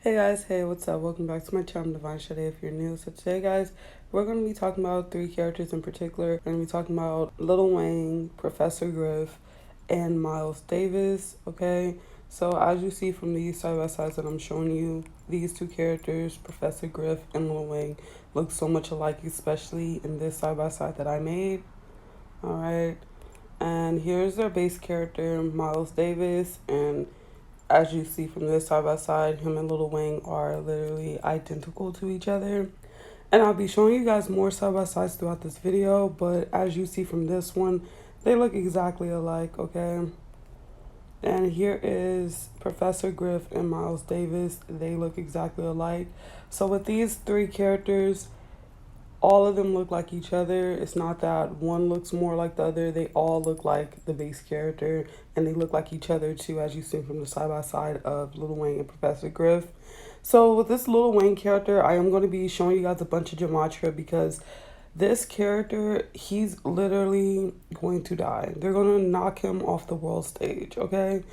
Hey guys, hey, what's up? Welcome back to my channel, Divine Sade, if you're new. So today, guys, we're going to be talking about three characters in particular. We're going to be talking about Lil Wayne, Professor Griff, and Miles Davis, okay? So as you see from these side-by-sides that I'm showing you, these two characters, Professor Griff and Lil Wayne, look so much alike, especially in this side-by-side that I made, alright? And here's their base character, Miles Davis, and as you see from this side by side, him and Lil Wayne are literally identical to each other. And I'll be showing you guys more side by sides throughout this video, but as you see from this one, they look exactly alike, okay? And here is Professor Griff and Miles Davis. They look exactly alike. So with these three characters, all of them look like each other. It's not that one looks more like the other. They all look like the base character, and they look like each other too, as you see from the side by side of Lil Wayne and Professor Griff. So with this Lil Wayne character, I am going to be showing you guys a bunch of Gematria because this character, he's literally going to die. They're going to knock him off the world stage, okay?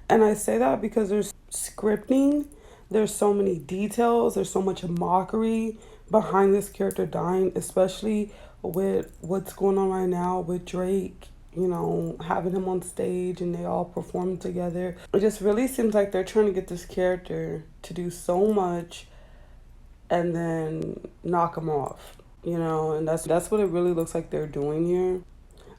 And I say that because there's scripting, there's so many details, there's so much mockery behind this character dying, especially with what's going on right now with Drake, you know, having him on stage and they all perform together. It just really seems like they're trying to get this character to do so much and then knock him off, you know, and that's what it really looks like they're doing here.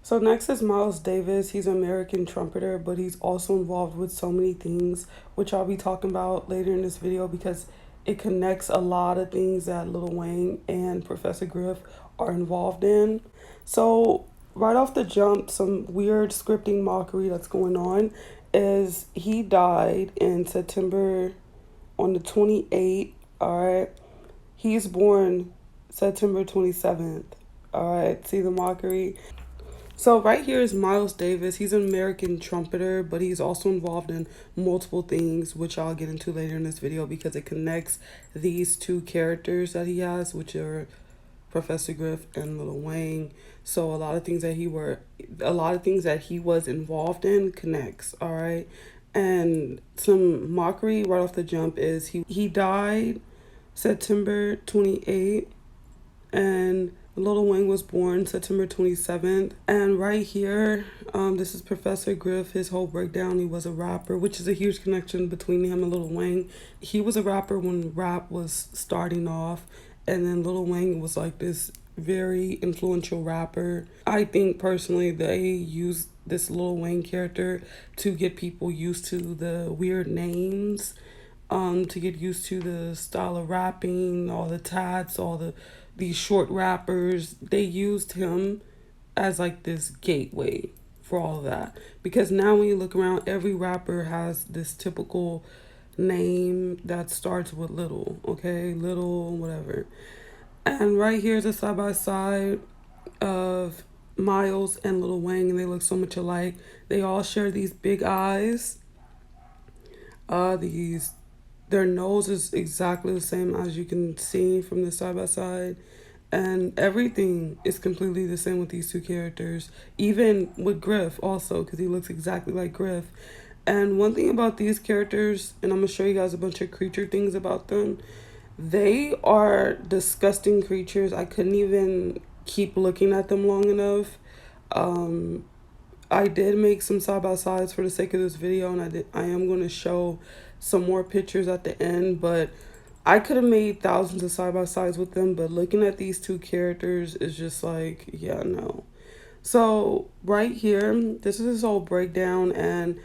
So next is Miles Davis. He's an American trumpeter, but he's also involved with so many things, which I'll be talking about later in this video because it connects a lot of things that Lil Wayne and Professor Griff are involved in. So right off the jump, some weird scripting mockery that's going on is he died in September on the 28th, all right? He's born September 27th, all right? See the mockery? So right here is Miles Davis. He's an American trumpeter, but he's also involved in multiple things, which I'll get into later in this video because it connects these two characters that he has, which are Professor Griff and Lil Wayne. So a lot of things that he was involved in connects, all right? And some mockery right off the jump is he died September 28th, and Lil Wayne was born September 27th. And right here, this is Professor Griff, his whole breakdown. He was a rapper, which is a huge connection between him and Lil Wayne. He was a rapper when rap was starting off, and then Lil Wayne was like this very influential rapper. I think personally they used this Lil Wayne character to get people used to the weird names, to get used to the style of rapping, all the tats, these short rappers. They used him as like this gateway for all of that. Because now when you look around, every rapper has this typical name that starts with little, okay? Little, whatever. And right here is a side-by-side of Miles and Lil Wayne, and they look so much alike. They all share these big eyes. Their nose is exactly the same as you can see from the side by side. And everything is completely the same with these two characters. Even with Griff also, because he looks exactly like Griff. And one thing about these characters, and I'm going to show you guys a bunch of creature things about them. They are disgusting creatures. I couldn't even keep looking at them long enough. I did make some side-by-sides for the sake of this video, and I am going to show some more pictures at the end, but I could have made thousands of side-by-sides with them, but looking at these two characters is just like, yeah, no. So right here, this is his whole breakdown, and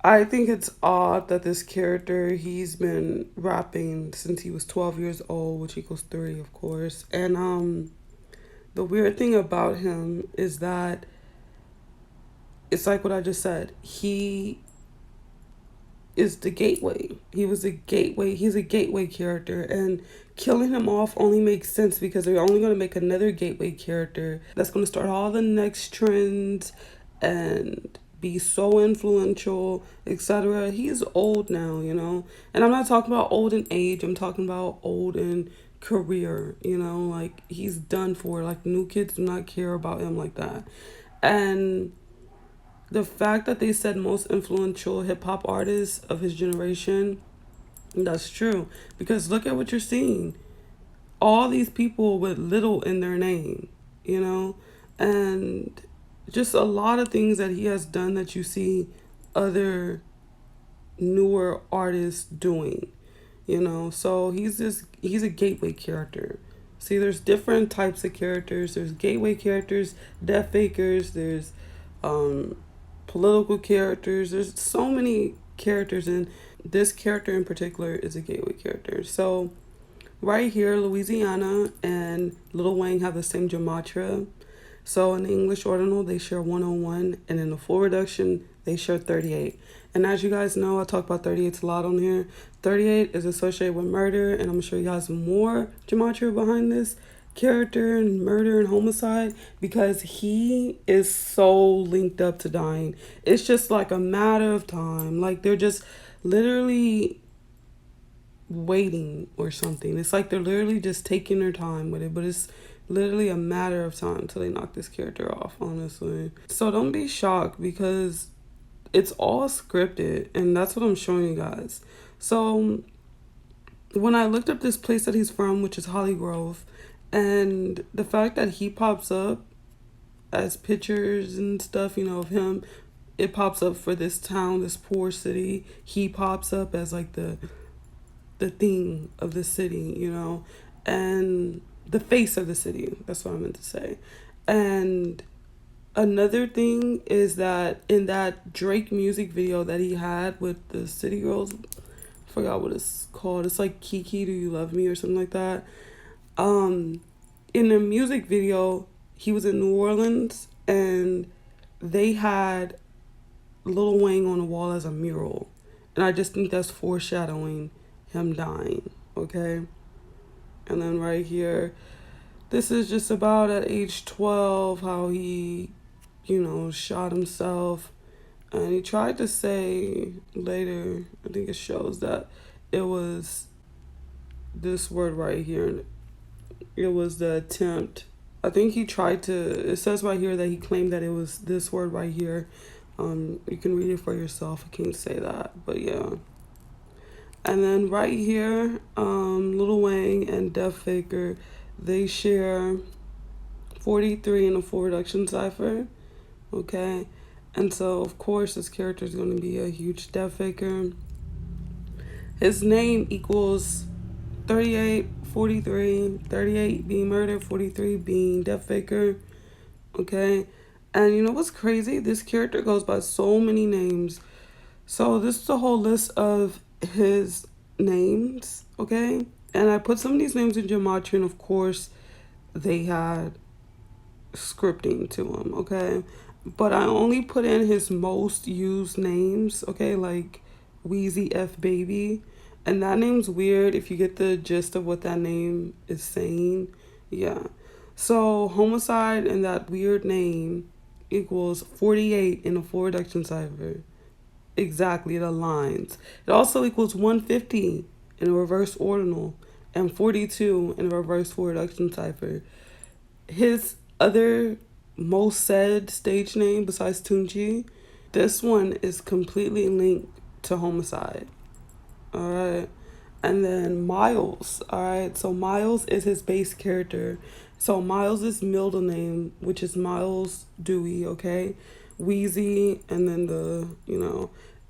I think it's odd that this character, he's been rapping since he was 12 years old, which equals 3, of course. And the weird thing about him is that it's like what I just said. He is the gateway. He was a gateway. He's a gateway character. And killing him off only makes sense because they're only going to make another gateway character that's going to start all the next trends and be so influential, etc. He's old now, you know. And I'm not talking about old in age. I'm talking about old in career, you know. Like, he's done for. Like, new kids do not care about him like that. And the fact that they said most influential hip-hop artists of his generation, That's true. Because look at what you're seeing. All these people with little in their name, you know? And just a lot of things that he has done that you see other newer artists doing, you know? So he's a gateway character. See, there's different types of characters. There's gateway characters, death fakers, there's um political characters. There's so many characters, and this character in particular is a gateway character. So right here, Louisiana and Lil Wayne have the same gematria. So in the English ordinal, they share 101, and in the full reduction, they share 38. And as you guys know, I talk about 38 a lot on here. 38 is associated with murder, and I'm going to show you guys more gematria behind this character and murder and homicide because he is so linked up to dying. It's just like a matter of time. Like they're just literally waiting or something. It's like they're literally just taking their time with it, but it's literally a matter of time till they knock this character off, honestly. So don't be shocked because it's all scripted, and that's what I'm showing you guys. So when I looked up this place that he's from, which is Holly Grove, and the fact that he pops up as pictures and stuff, you know, of him, it pops up for this town, this poor city. He pops up as like the thing of the city, you know, and the face of the city. That's what I meant to say. And another thing is that in that Drake music video that he had with the City Girls, I forgot what it's called. It's like Kiki, Do You Love Me or something like that. In the music video, he was in New Orleans and they had Lil Wayne on the wall as a mural. And I just think that's foreshadowing him dying, okay? And then right here, this is just about at age 12 how he, you know, shot himself. And he tried to say later, I think it shows that it was this word right here. It was the attempt. I think he tried to, it says right here that he claimed that it was this word right here. You can read it for yourself. I can't say that, but yeah. And then right here, Lil Wayne and Def Faker, they share 43 in a full reduction cipher, okay? And so, of course, this character is going to be a huge Def Faker. His name equals 38, 43, 38 being murder, 43 being Def Faker, okay? And you know what's crazy? This character goes by so many names. So this is a whole list of his names, okay? And I put some of these names in Gematria, and of course, they had scripting to them, okay? But I only put in his most used names, okay? Like Wheezy F Baby. And that name's weird if you get the gist of what that name is saying. Yeah. So homicide and that weird name equals 48 in a full reduction cipher. Exactly, it aligns. It also equals 150 in a reverse ordinal and 42 in a reverse full reduction cipher. His other most said stage name besides Tunchi, this one is completely linked to homicide. Alright. And then Miles. Alright. So Miles is his base character. So Miles' middle name, which is Miles Dewey, okay? Wheezy, and then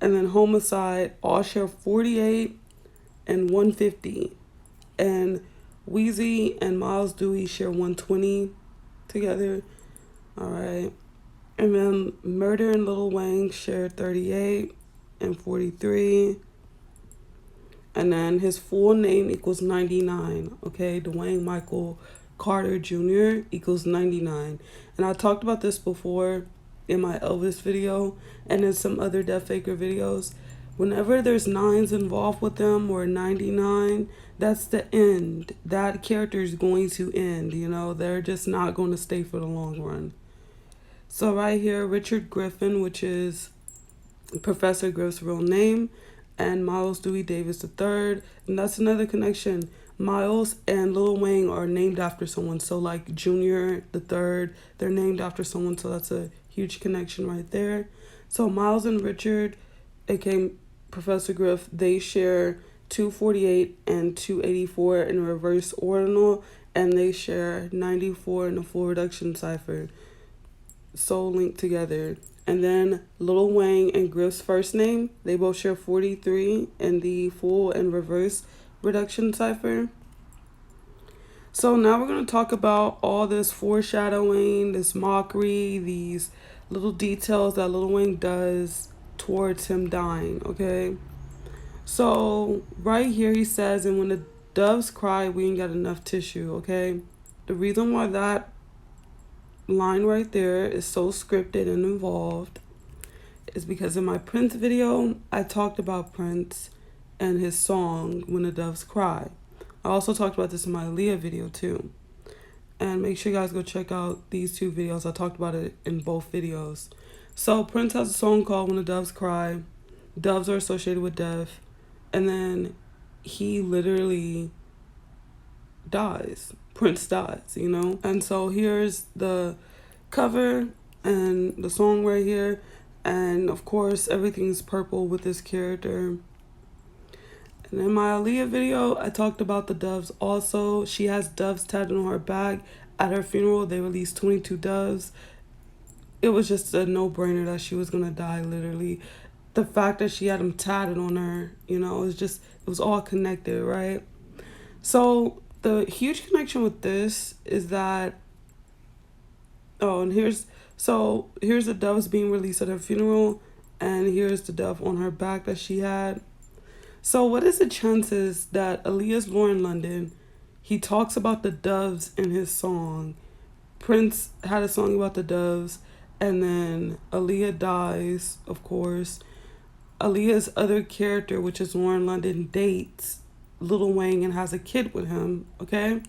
and then homicide, all share 48 and 150. And Wheezy and Miles Dewey share 120 together. Alright. And then Murder and Lil Wayne share 38 and 43. And then his full name equals 99, okay? Dwayne Michael Carter Jr. equals 99. And I talked about this before in my Elvis video and in some other Def Faker videos. Whenever there's nines involved with them or 99, that's the end. That character is going to end, you know? They're just not going to stay for the long run. So right here, Richard Griffin, which is Professor Griff's real name, and Miles Dewey Davis III. And that's another connection. Miles and Lil Wayne are named after someone. So like Junior the Third, they're named after someone. So that's a huge connection right there. So Miles and Richard, aka Professor Griff, they share 248 and 284 in reverse ordinal, and they share 94 in the full reduction cipher, so linked together. And then Lil Wayne and Griff's first name, they both share 43 in the full and reverse reduction cipher. So now we're going to talk about all this foreshadowing, this mockery, these little details that Lil Wayne does towards him dying, okay? So right here he says, and when the doves cry, we ain't got enough tissue, okay? The reason why that line right there is so scripted and involved is because in my Prince video, I talked about Prince and his song, When the Doves Cry. I also talked about this in my Aaliyah video too. And make sure you guys go check out these two videos. I talked about it in both videos. So Prince has a song called When the Doves Cry. Doves are associated with death. And then he literally dies. Prince dies, you know? And so here's the cover and the song right here. And of course, everything's purple with this character. And in my Aaliyah video, I talked about the doves also. She has doves tatted on her back. At her funeral, they released 22 doves. It was just a no-brainer that she was going to die, literally. The fact that she had them tatted on her, you know, it was all connected, right? So the huge connection with this is that, here's the doves being released at her funeral, and here's the dove on her back that she had. So what is the chances that Aaliyah's Lauren London, he talks about the doves in his song. Prince had a song about the doves, and then Aaliyah dies, of course. Aaliyah's other character, which is Lauren London, dates Lil Wayne and has a kid with him, okay?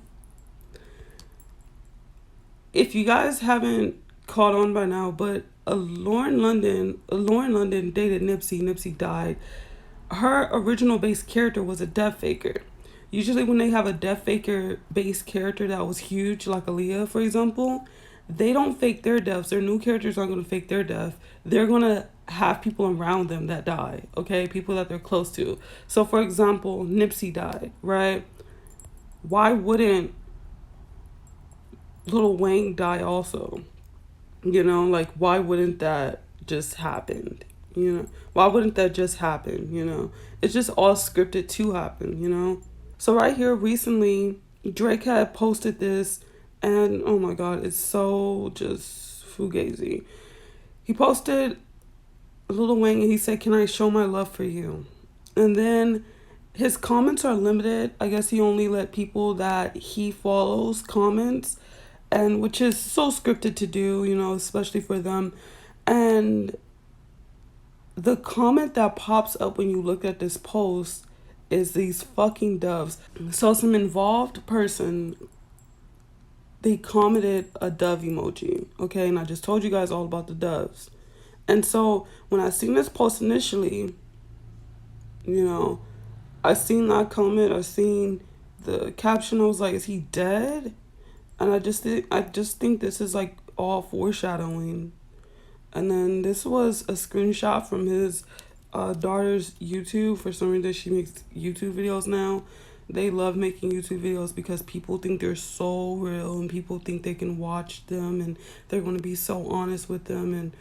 If you guys haven't caught on by now, but Lauren London dated Nipsey. Nipsey died. Her original base character was a death faker. Usually when they have a death faker base character that was huge, like Aaliyah, for example, they don't fake their deaths. Their new characters aren't going to fake their death. They're going to have people around them that die, okay? People that they're close to. So, for example, Nipsey died, right? Why wouldn't Lil Wayne die also? You know, like, why wouldn't that just happen? You know, why wouldn't that just happen? You know, it's just all scripted to happen, you know? So right here recently, Drake had posted this, and oh my God, it's so just fugazi. He posted Lil Wayne and he said, "Can I show my love for you?" And then his comments are limited. I guess he only let people that he follows comments, and which is so scripted to do, you know, especially for them. And the comment that pops up when you look at this post is these fucking doves. So some involved person, they commented a dove emoji, okay? And I just told you guys all about the doves. And so when I seen this post initially, you know, I seen that comment, I seen the caption, I was like, is he dead? And I just think this is like all foreshadowing. And then this was a screenshot from his daughter's YouTube. For some reason, she makes YouTube videos now. They love making YouTube videos because people think they're so real and people think they can watch them and they're going to be so honest with them and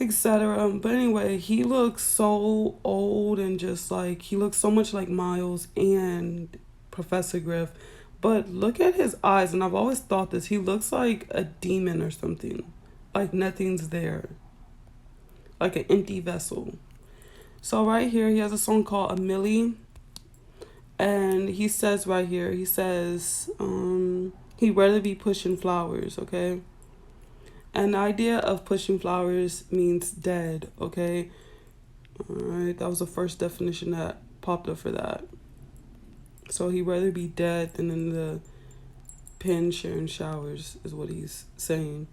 etc. But anyway, he looks so old and just like, he looks so much like Miles and Professor Griff. But look at his eyes, and I've always thought this, he looks like a demon or something. Like nothing's there. Like an empty vessel. So right here, he has a song called A Millie. And he says right here, he says, he'd rather be pushing flowers, okay? And the idea of pushing flowers means dead, okay? Alright, that was the first definition that popped up for that. So he'd rather be dead than in the pen sharing showers, is what he's saying.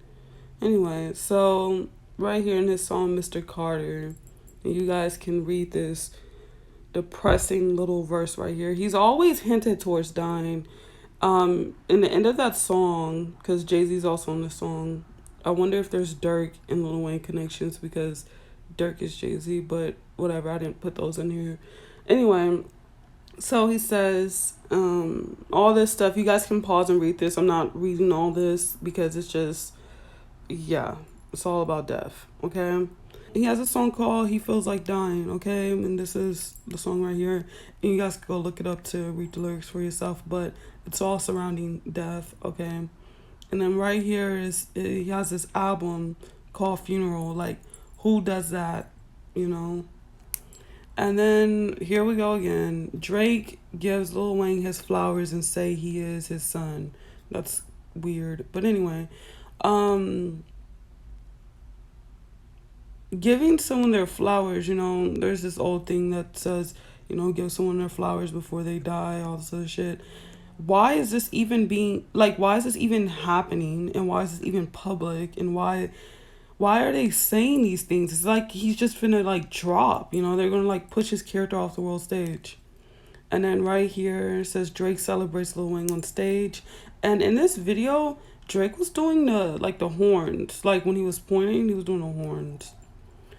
Anyway, so right here in his song, Mr. Carter, and you guys can read this depressing little verse right here. He's always hinted towards dying. In the end of that song, because Jay-Z's also on the song, I wonder if there's Durk and Lil Wayne connections because Durk is Jay-Z, but whatever, I didn't put those in here. Anyway, So he says, all this stuff. You guys can pause and read this. I'm not reading all this because it's just, yeah, it's all about death, okay? He has a song called He Feels Like Dying, okay? And this is the song right here. And you guys can go look it up to read the lyrics for yourself, but it's all surrounding death, okay? And then right here is, he has this album called Funeral. Like, who does that, you know? And then here we go again. Drake gives Lil Wayne his flowers and say he is his son. That's weird. But anyway, um, giving someone their flowers, you know, there's this old thing that says, you know, give someone their flowers before they die, all this other shit. Why is this even being, like, why is this even happening? And why is this even public? And why are they saying these things? It's like he's just finna like drop, you know, they're gonna like push his character off the world stage. And then right here it says Drake celebrates Lil Wayne on stage. And in this video, Drake was doing the horns. Like when he was pointing, he was doing the horns.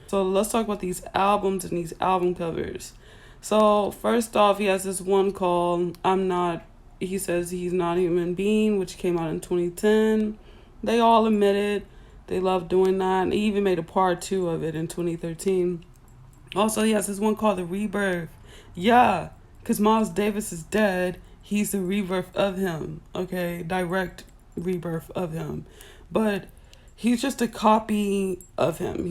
So let's talk about these albums and these album covers. So first off, he has this one called I'm Not, he says he's not a human being, which came out in 2010. They all admitted they love doing that. And he even made a part 2 of it in 2013. Also, he has this one called The Rebirth. Yeah, because Miles Davis is dead. He's the rebirth of him. Okay, direct rebirth of him. But he's just a copy of him.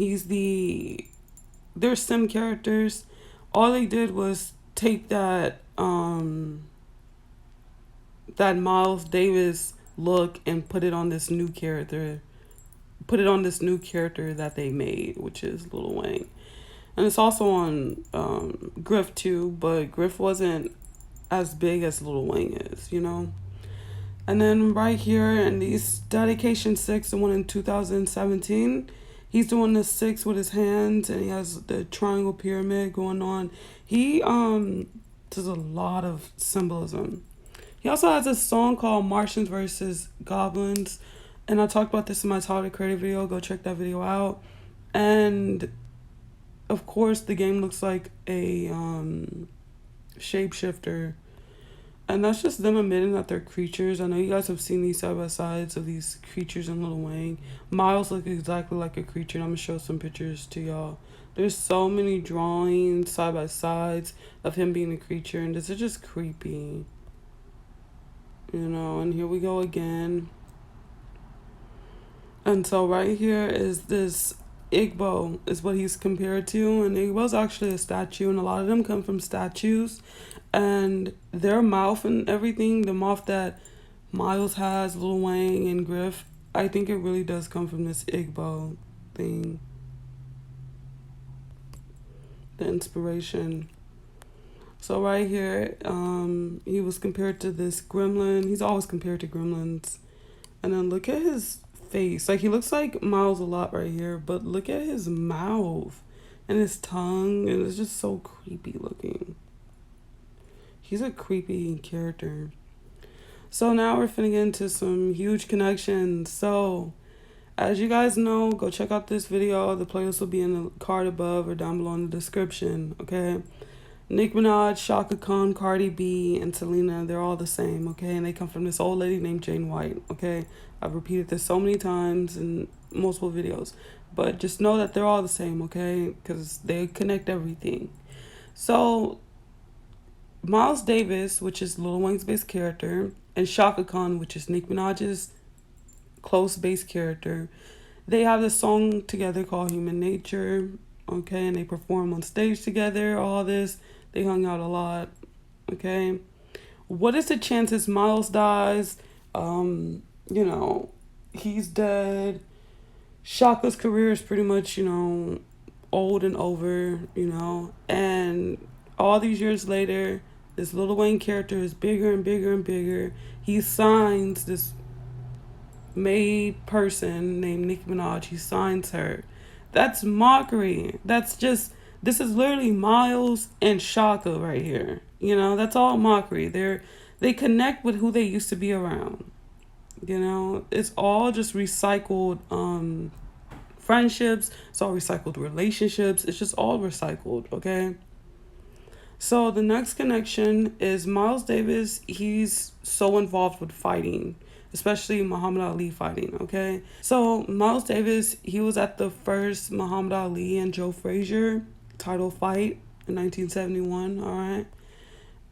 There's some characters. All they did was take that Miles Davis look and put it on this new character. Put it on this new character that they made, which is Lil Wayne. And it's also on Griff too, but Griff wasn't as big as Lil Wayne is, you know? And then right here in these Dedication 6, the one in 2017, he's doing the 6 with his hands and he has the triangle pyramid going on. He does a lot of symbolism. He also has a song called Martians versus Goblins. And I talked about this in my Tyler Creative video. Go check that video out. And of course, the game looks like a shapeshifter. And that's just them admitting that they're creatures. I know you guys have seen these side by sides of these creatures in Lil Wayne. Miles looks exactly like a creature. And I'm going to show some pictures to y'all. There's so many drawings side by sides of him being a creature. And this is just creepy. You know, and here we go again. And so right here is this Igbo is what he's compared to. And Igbo's actually a statue. And a lot of them come from statues. And their mouth and everything, the mouth that Miles has, Lil Wayne, and Griff, I think it really does come from this Igbo thing. The inspiration. So right here, he was compared to this gremlin. He's always compared to gremlins. And then look at his face. Like, he looks like Miles a lot right here. But look at his mouth and his tongue. And it's just so creepy looking. He's a creepy character. So now we're finna get into some huge connections. So, as you guys know, go check out this video. The playlist will be in the card above or down below in the description, okay? Nicki Minaj, Chaka Khan, Cardi B, and Selena, they're all the same, okay? And they come from this old lady named Jane White, okay? I've repeated this so many times in multiple videos. But just know that they're all the same, okay? Because they connect everything. So, Miles Davis, which is Lil Wayne's base character, and Chaka Khan, which is Nicki Minaj's close base character, they have this song together called Human Nature, okay? And they perform on stage together, all this. They hung out a lot, okay? What is the chances Miles dies? You know, he's dead. Chaka's career is pretty much, you know, old and over, you know? And all these years later, this Lil Wayne character is bigger and bigger and bigger. He signs this made person named Nicki Minaj. He signs her. That's mockery. That's just, this is literally Miles and Chaka right here. You know, that's all mockery. They connect with who they used to be around. You know, it's all just recycled friendships. It's all recycled relationships. It's just all recycled, okay? So the next connection is Miles Davis. He's so involved with fighting, especially Muhammad Ali fighting, okay? So Miles Davis, he was at the first Muhammad Ali and Joe Frazier title fight in 1971, all right?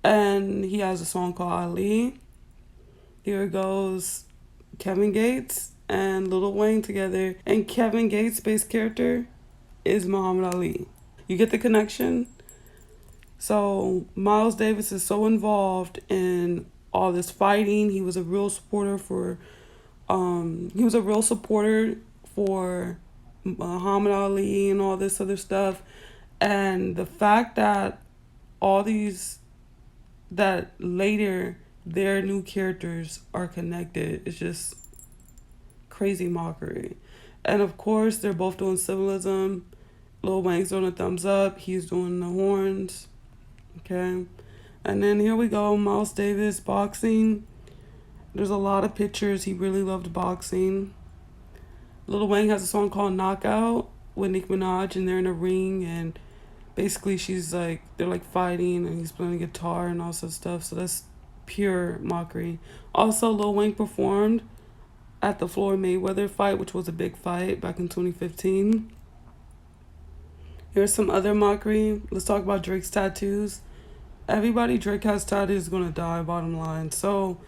And he has a song called Ali. Here goes Kevin Gates and Lil Wayne together. And Kevin Gates' base character is Muhammad Ali. You get the connection? So Miles Davis is so involved in all this fighting. He was a real supporter for Muhammad Ali and all this other stuff. And the fact that all these that later their new characters are connected is just crazy mockery. And of course they're both doing symbolism. Lil Wayne's doing a thumbs up, he's doing the horns. Okay. And then here we go, Miles Davis boxing. There's a lot of pictures. He really loved boxing. Lil Wayne has a song called Knockout with Nicki Minaj, and they're in a ring, and basically they're like fighting, and he's playing a guitar and all sorts of stuff. So that's pure mockery. Also, Lil Wayne performed at the Floyd Mayweather fight, which was a big fight back in 2015. Here's some other mockery. Let's talk about Drake's tattoos. Everybody Drake has tattoos is gonna die, bottom line. So,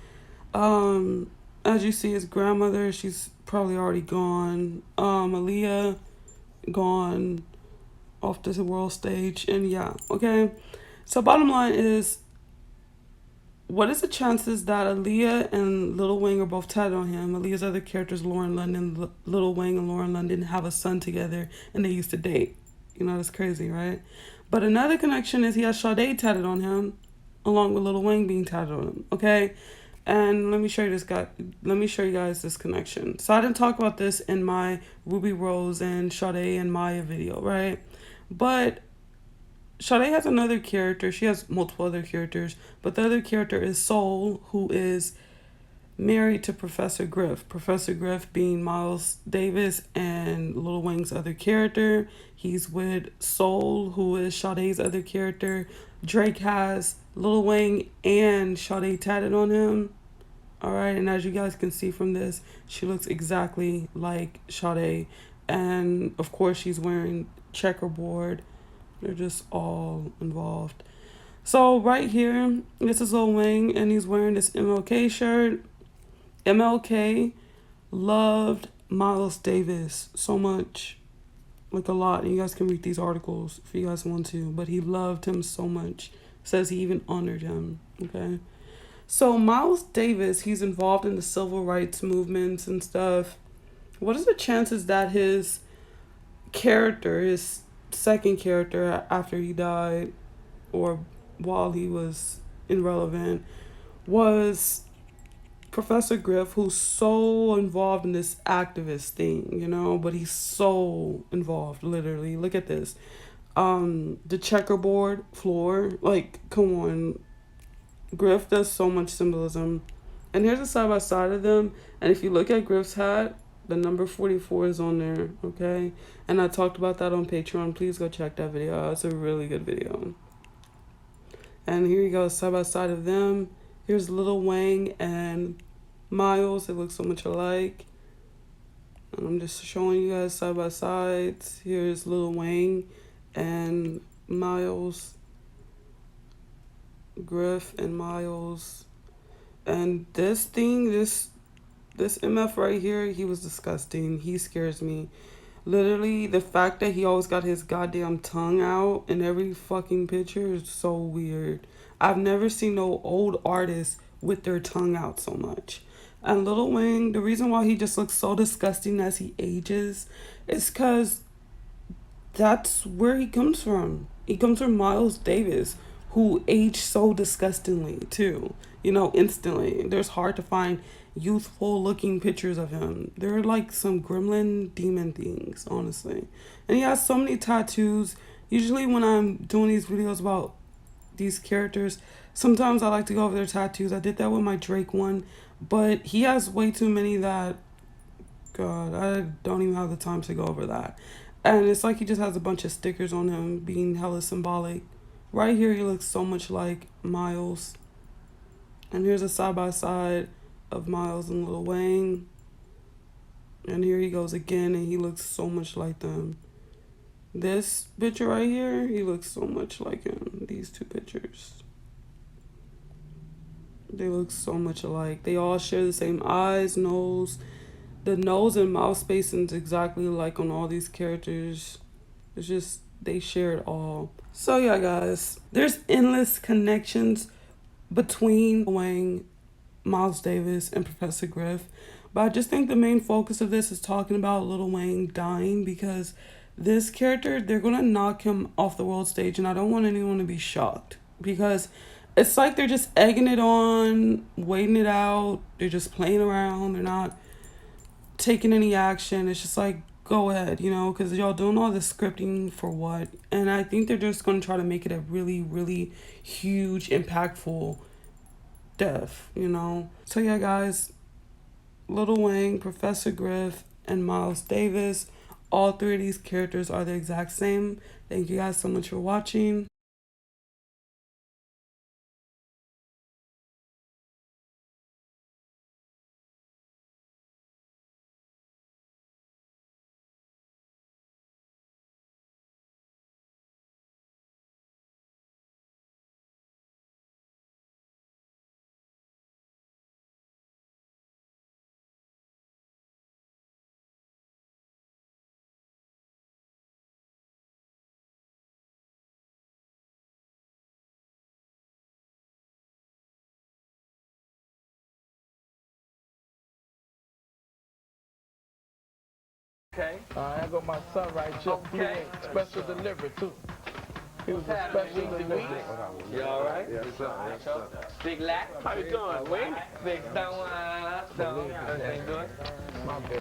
as you see, his grandmother, she's probably already gone. Aaliyah, gone off the world stage. And yeah, okay. So bottom line is, what is the chances that Aaliyah and Lil Wayne are both tatted on him? Aaliyah's other characters, Lauren London, Lil Wayne and Lauren London, have a son together, and they used to date. You know, that's crazy, right? But another connection is he has Sade tatted on him, along with Lil Wayne being tatted on him. Okay, and let me show you this guy. Let me show you guys this connection. So I didn't talk about this in my Ruby Rose and Sade and Maya video, right? But Sade has another character. She has multiple other characters, but the other character is Soul, who is married to Professor Griff. Professor Griff being Miles Davis and Lil Wayne's other character. He's with Soul, who is Sade's other character. Drake has Lil Wayne and Sade tatted on him. Alright, and as you guys can see from this, she looks exactly like Sade. And of course she's wearing checkerboard. They're just all involved. So right here, this is Lil Wayne, and he's wearing this MLK shirt. MLK loved Miles Davis so much, like a lot. And you guys can read these articles if you guys want to, but he loved him so much. Says he even honored him. Okay. So Miles Davis, he's involved in the civil rights movements and stuff. What is the chances that his character, his second character after he died, or while he was irrelevant, was Professor Griff, who's so involved in this activist thing, you know, but he's so involved, literally. Look at this. The checkerboard floor, like, come on. Griff does so much symbolism. And here's a side by side of them. And if you look at Griff's hat, the number 44 is on there, okay? And I talked about that on Patreon. Please go check that video out. It's a really good video. And here you go, side by side of them. Here's Lil Wayne and Miles. They look so much alike. And I'm just showing you guys side by sides. Here's Lil Wayne and Miles. Griff and Miles. And this thing, this MF right here, he was disgusting. He scares me. Literally, the fact that he always got his goddamn tongue out in every fucking picture is so weird. I've never seen no old artist with their tongue out so much. And Lil Wayne, the reason why he just looks so disgusting as he ages is because that's where he comes from. He comes from Miles Davis, who aged so disgustingly too. You know, instantly. There's hard to find youthful looking pictures of him. They're like some gremlin demon things, honestly. And he has so many tattoos. Usually when I'm doing these videos about these characters, sometimes I like to go over their tattoos. I did that with my Drake one, but he has way too many that, God, I don't even have the time to go over that. And it's like he just has a bunch of stickers on him being hella symbolic Right here, he looks so much like Miles. And here's a side-by-side of Miles and Lil Wayne. And here he goes again, and he looks so much like them. This picture right here, he looks so much like him. These two pictures. They look so much alike. They all share the same eyes, nose. The nose and mouth spacing's exactly like on all these characters. It's just, they share it all. So yeah, guys, there's endless connections between Wayne, Miles Davis, and Professor Griff. But I just think the main focus of this is talking about Lil Wayne dying, because this character, they're gonna knock him off the world stage, and I don't want anyone to be shocked, because it's like they're just egging it on, waiting it out, they're just playing around, they're not taking any action. It's just like, go ahead, you know, because y'all doing all this scripting for what? And I think they're just gonna try to make it a really, really huge, impactful death, you know. So yeah, guys, Lil Wayne, Professor Griff, and Miles Davis, all three of these characters are the exact same. Thank you guys so much for watching. Okay. I got my son right here. Okay. Special delivery too. He was a special delivery. You all right? Yes, sir. Yes, sir. Big Lack. How you doing, Wayne? Big Stone. Everything good? My bad.